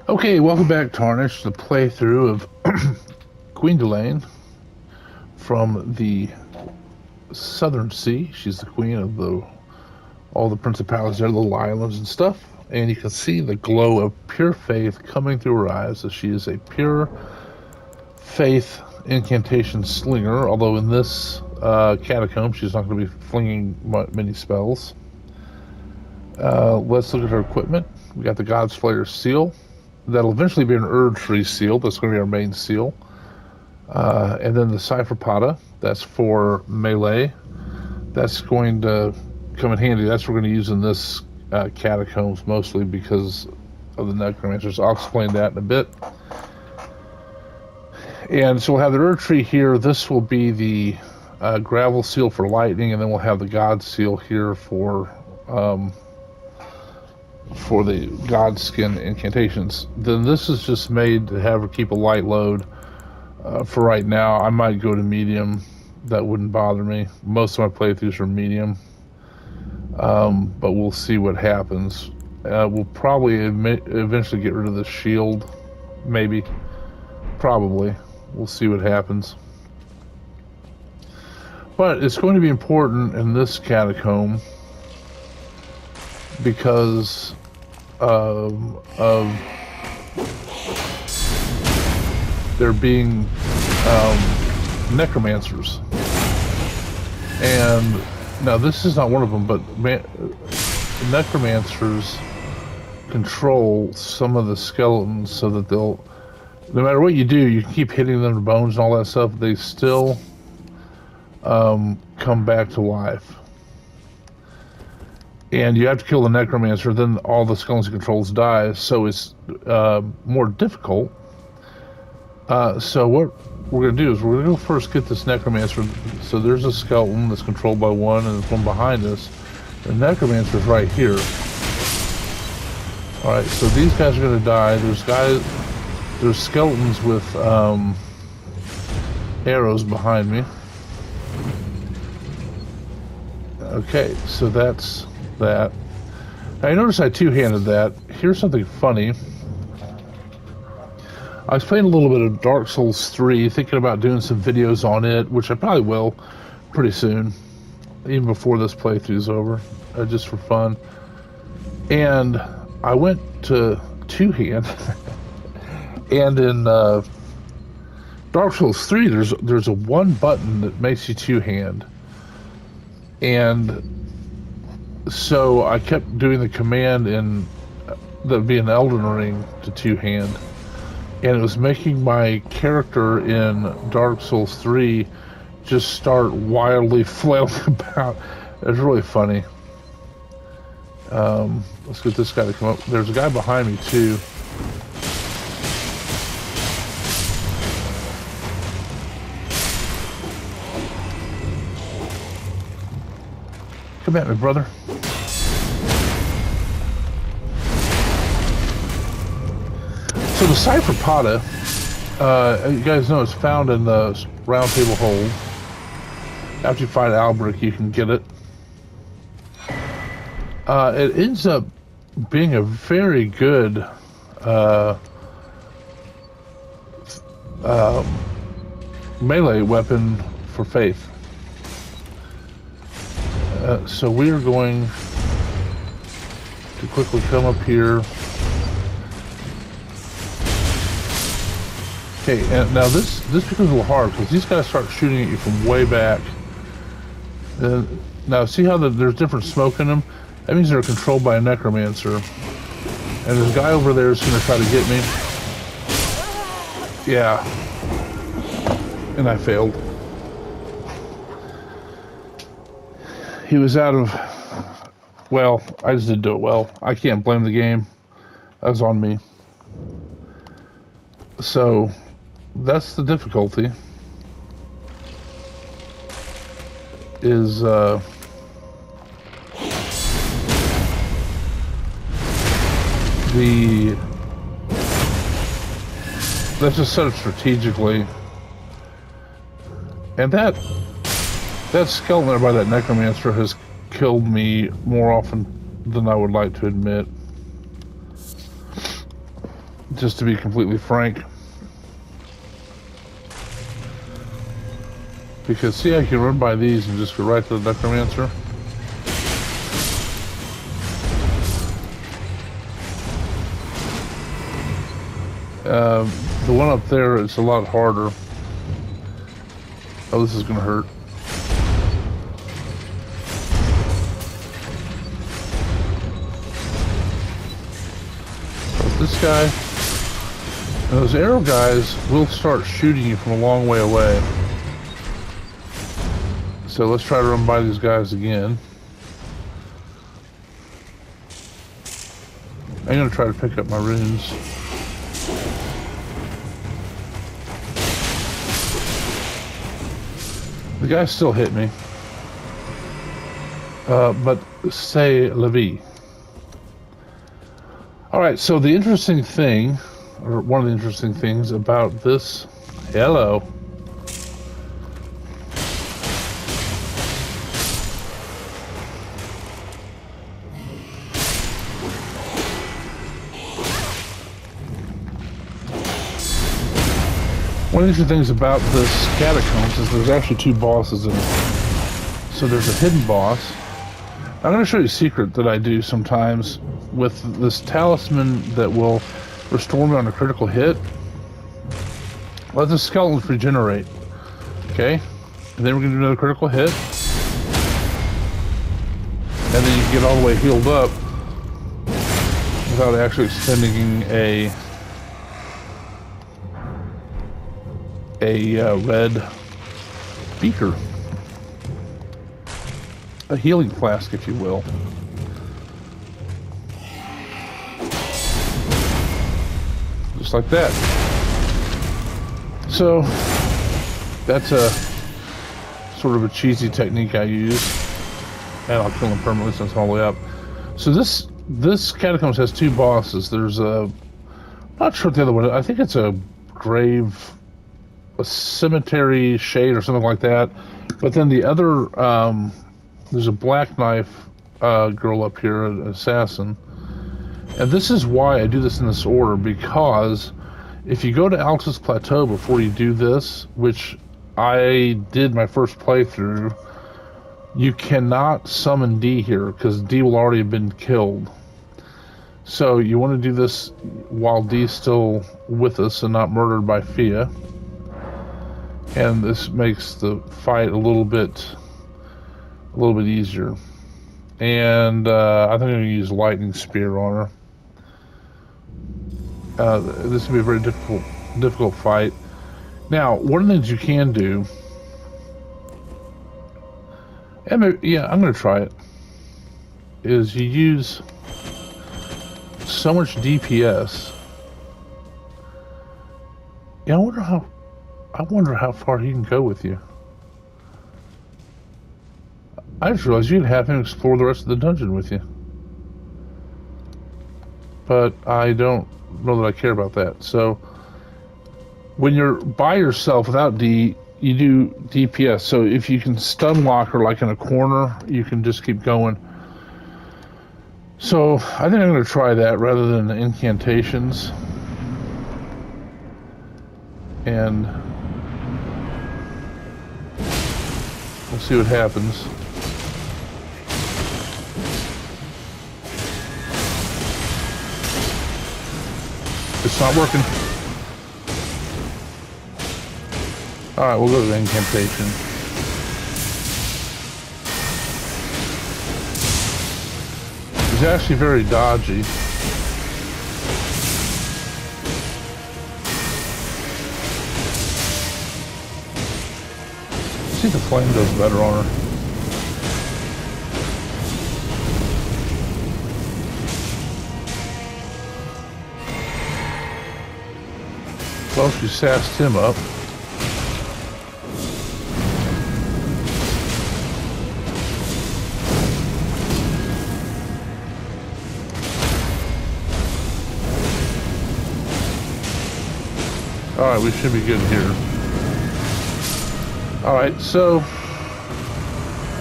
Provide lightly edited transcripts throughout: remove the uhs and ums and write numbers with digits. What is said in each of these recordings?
Okay, welcome back, Tarnish. The playthrough of Queen Delane from the Southern Sea. She's the queen of all the principalities there, the little islands and stuff. And you can see the glow of pure faith coming through her eyes as she is a pure faith incantation slinger. Although in this catacomb, she's not going to be flinging many spells. Let's look at her equipment. We got the God's Slayer seal. That'll eventually be an Erd Tree seal. That's going to be our main seal. And then the Cipher Pata. That's for melee. That's going to come in handy. That's what we're going to use in this catacombs mostly because of the necromancers. I'll explain that in a bit. And so we'll have the Erd Tree here. This will be the gravel seal for lightning, and then we'll have the God seal here for the Godskin incantations. Then this is just made to have her keep a light load. For right now, I might go to medium. That wouldn't bother me. Most of my playthroughs are medium. But we'll see what happens. We'll probably eventually get rid of the shield. Maybe. Probably. We'll see what happens. But it's going to be important in this catacomb because of there being necromancers. And now this is not one of them, but necromancers control some of the skeletons so that they'll, no matter what you do, you can keep hitting them to bones and all that stuff, they still come back to life. And you have to kill the necromancer, then all the skeleton controls die, so it's more difficult. So what we're going to do is we're going to first get this necromancer. So there's a skeleton that's controlled by one, and there's one behind us. The necromancer's right here. Alright, so these guys are going to die. There's skeletons with arrows behind me. Okay, so that's that. Now you notice I two-handed that. Here's something funny. I was playing a little bit of Dark Souls 3, thinking about doing some videos on it, which I probably will pretty soon, even before this playthrough's over, just for fun. And I went to two-hand, and in Dark Souls 3, there's a one button that makes you two-hand. And so I kept doing the command in that'd be an Elden Ring to two-hand, and it was making my character in Dark Souls 3 just start wildly flailing about. It was really funny. Let's get this guy to come up. There's a guy behind me too. Come at me, brother. So the Cipher Pata, you guys know it's found in the Round Table Hold. After you fight Albric, you can get it. It ends up being a very good melee weapon for Faith. So we are going to quickly come up here. Okay, and now this becomes a little hard because these guys start shooting at you from way back. Now see how there's different smoke in them? That means they're controlled by a necromancer. And there's a guy over there who's going to try to get me. Yeah. And I failed. He was out of... Well, I just didn't do it well. I can't blame the game. That was on me. So, that's the difficulty. Is, let's just set it strategically. And that skeleton there by that necromancer has killed me more often than I would like to admit. just to be completely frank. Because see, I can run by these and just go right to the necromancer. The one up there is a lot harder. Oh, this is gonna hurt. But this guy, and those arrow guys will start shooting you from a long way away. So let's try to run by these guys again. I'm gonna try to pick up my runes. The guy still hit me. But say la vie. Alright, so the interesting thing, or one of the interesting things about this, hello. One of the interesting things about this Catacombs is there's actually two bosses in it. So there's a hidden boss. I'm going to show you a secret that I do sometimes with this talisman that will restore me on a critical hit. Let the skeletons regenerate. Okay? And then we're going to do another critical hit. And then you can get all the way healed up without actually extending a red beaker. A healing flask, if you will. Just like that. So, that's a sort of a cheesy technique I use. And I'll kill him permanently since I'm all the way up. So this Catacombs has two bosses. There's a... I'm not sure what the other one is. I think it's a grave... a cemetery shade or something like that. But then the other... there's a black knife girl up here, an assassin. And this is why I do this in this order, because if you go to Altus Plateau before you do this, which I did my first playthrough, you cannot summon D here, because D will already have been killed. So you want to do this while D's still with us and not murdered by Fia. And this makes the fight a little bit easier. And I think I'm going to use Lightning Spear on her. This will be a very difficult fight. Now, one of the things you can do, and maybe, yeah, I'm going to try it, is you use so much DPS. Yeah, I wonder how far he can go with you. I just realized you'd have him explore the rest of the dungeon with you. But I don't know that I care about that. So, when you're by yourself without D, you do DPS. So if you can stun lock her like in a corner, you can just keep going. So, I think I'm going to try that rather than the incantations. And we'll see what happens. It's not working. Alright, we'll go to the incantation. He's actually very dodgy. See if the flame does better on her. Well, she sassed him up. Alright, we should be good here. Alright, so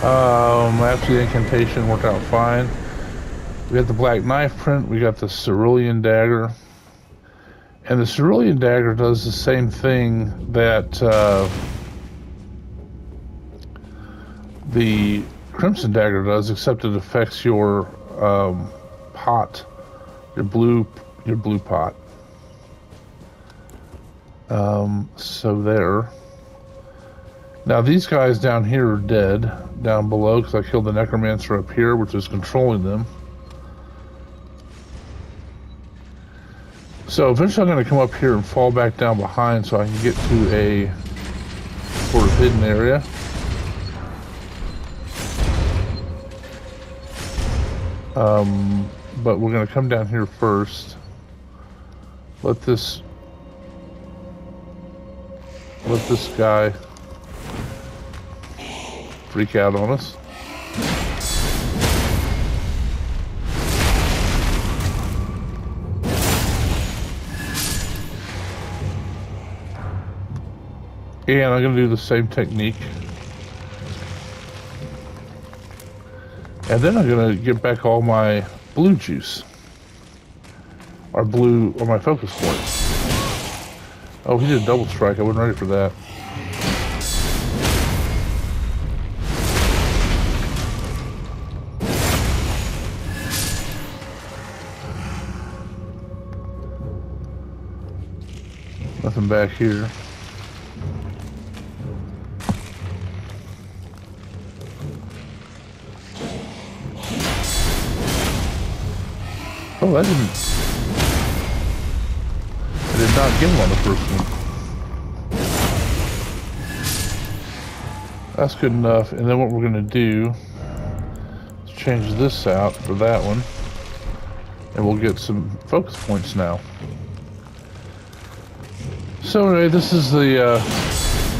after the incantation worked out fine. We got the black knife print, we got the cerulean dagger. And the Cerulean Dagger does the same thing that the Crimson Dagger does, except it affects your pot, your blue pot. So there. Now these guys down here are dead, down below, because I killed the Necromancer up here, which is controlling them. So eventually I'm going to come up here and fall back down behind so I can get to a sort of hidden area. But we're going to come down here first. Let this guy freak out on us. And I'm going to do the same technique. And then I'm going to get back all my blue juice. Or my focus points. Oh, he did a double strike. I wasn't ready for that. Nothing back here. Oh, I did not get him on the first one. That's good enough. And then what we're going to do is change this out for that one. And we'll get some focus points now. So anyway, this is the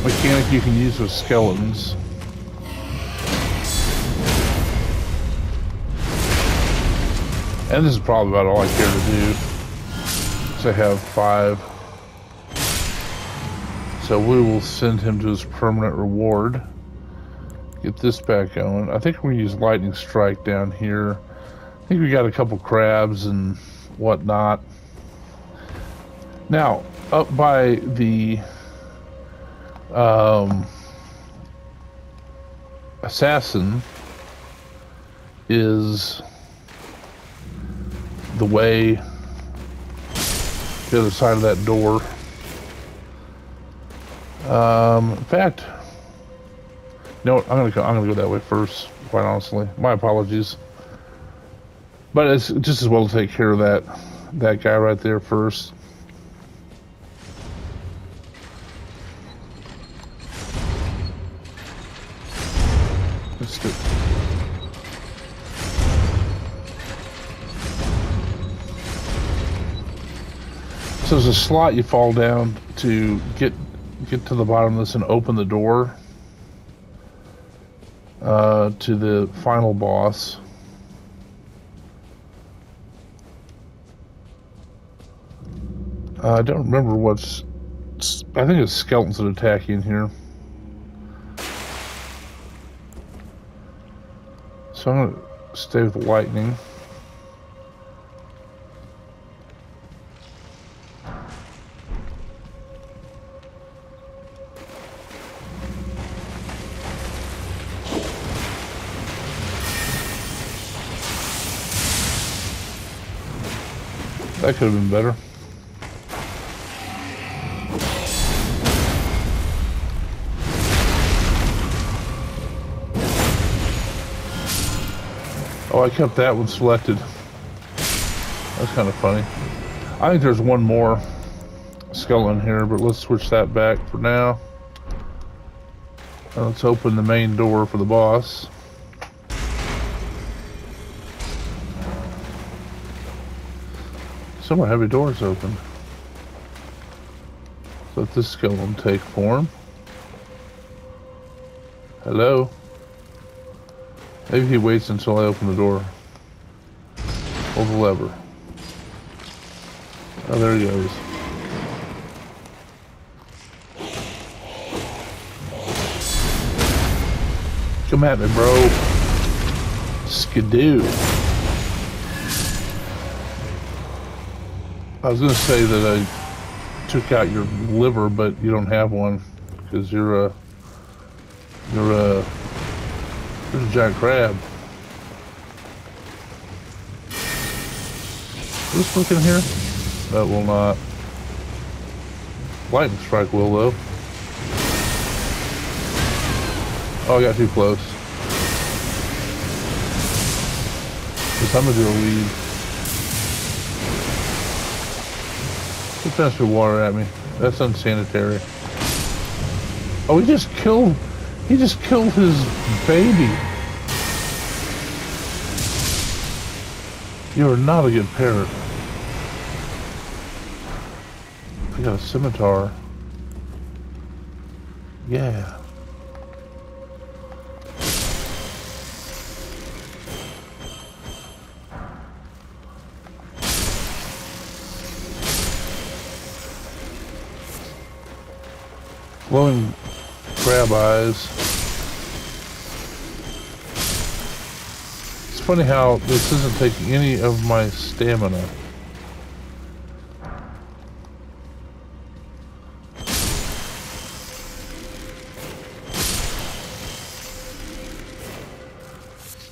mechanic you can use with skeletons. And this is probably about all I care to do. So I have 5. So we will send him to his permanent reward. Get this back going. I think we use lightning strike down here. I think we got a couple crabs and whatnot. Now, up by the assassin is the way the other side of that door. In fact, no, I'm gonna go that way first. Quite honestly, my apologies. But it's just as well to take care of that guy right there first. Let's do. So there's a slot you fall down to get to the bottom of this and open the door to the final boss. I don't remember what's... I think it's skeletons that attack you in here. So I'm going to stay with the lightning. That could have been better. Oh, I kept that one selected. That's kind of funny. I think there's one more skeleton here, but let's switch that back for now. And let's open the main door for the boss. Some heavy doors open. Let this skeleton take form. Hello? Maybe he waits until I open the door. Pull the lever. Oh, there he goes. Come at me, bro. Skidoo. I was going to say that took out your liver, but you don't have one because you're a there's a giant crab. Will this work in here? That will not. Lightning strike will though. Oh, I got too close. Guess I'm gonna do a lead. He transferred water at me. That's unsanitary. Oh, he just killed his baby. You are not a good parent. I got a scimitar. Yeah. Glowing crab eyes. It's funny how this isn't taking any of my stamina.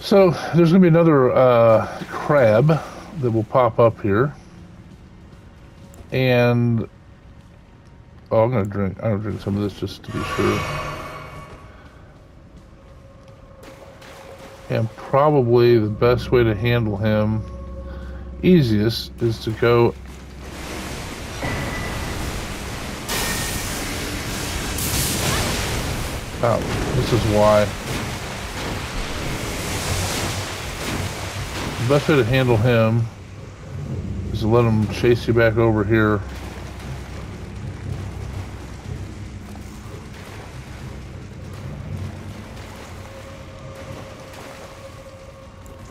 So there's going to be another crab that will pop up here. And oh, I'm gonna drink some of this just to be sure. And probably the best way to handle him, easiest, is to go oh, this is why. The best way to handle him is to let him chase you back over here.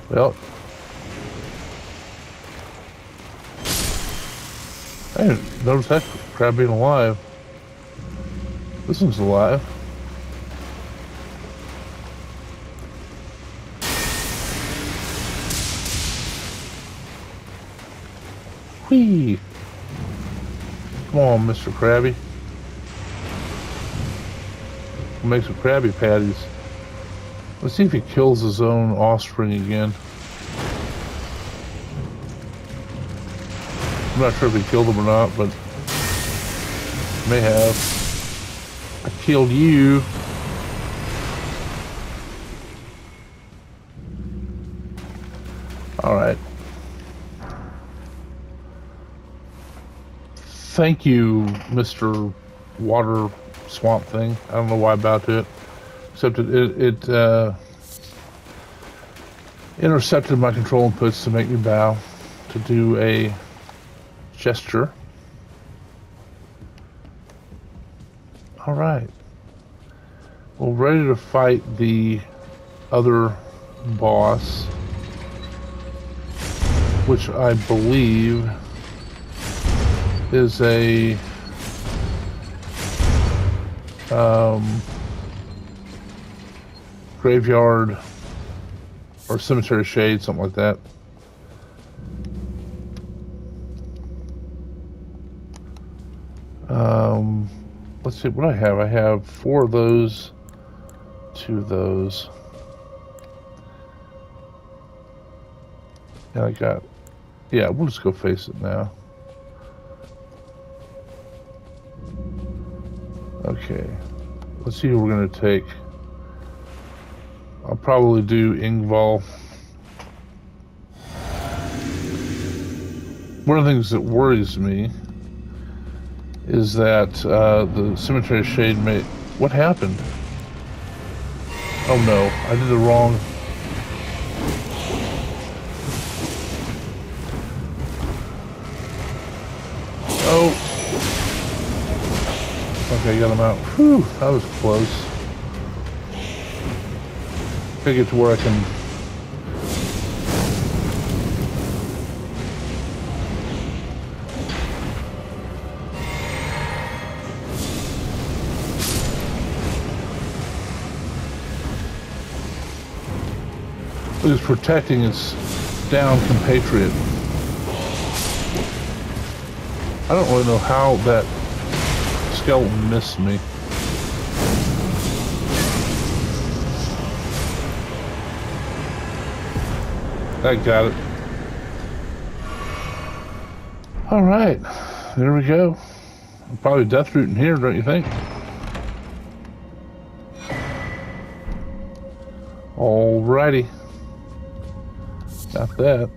Well, I didn't notice that crab being alive. This one's alive. Whee! Come on, Mr. Krabby. We'll make some Krabby Patties. Let's see if he kills his own offspring again. I'm not sure if he killed him or not, but may have. I killed you. All right. Thank you, Mr. Water Swamp thing. I don't know why about it. Except it intercepted my control inputs to make me bow to do a gesture. All right. Well, ready to fight the other boss, which I believe is a graveyard or cemetery shade, something like that. Let's see what I have. I have 4 of those, 2 of those, and I got, yeah, we'll just go face it now. Okay, let's see who we're gonna take. I'll probably do Ingval. One of the things that worries me is that the cemetery shade may... What happened? Oh no, I did the wrong... Oh! Okay, got him out. Whew, that was close. Gotta get to where I can... Who's protecting his down compatriot. I don't really know how that skeleton missed me. I got it. Alright, there we go. Probably death root in here, don't you think? Alrighty. Got that.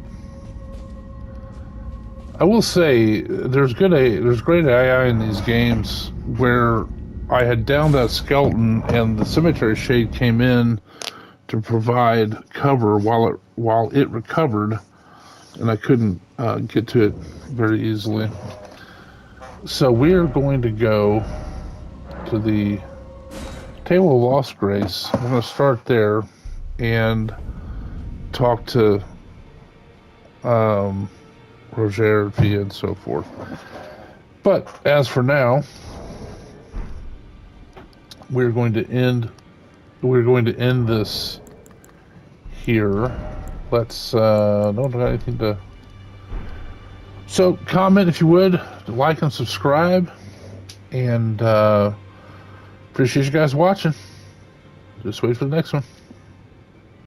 I will say, there's great AI in these games where I had downed that skeleton and the cemetery shade came in to provide cover while it recovered, and I couldn't get to it very easily. So we're going to go to the Table of Lost Grace. I'm going to start there and talk to Roger, Via, and so forth. But as for now, we're going to end this here. Let's don't got anything to. So comment if you would, like and subscribe, and appreciate you guys watching. Just wait for the next one.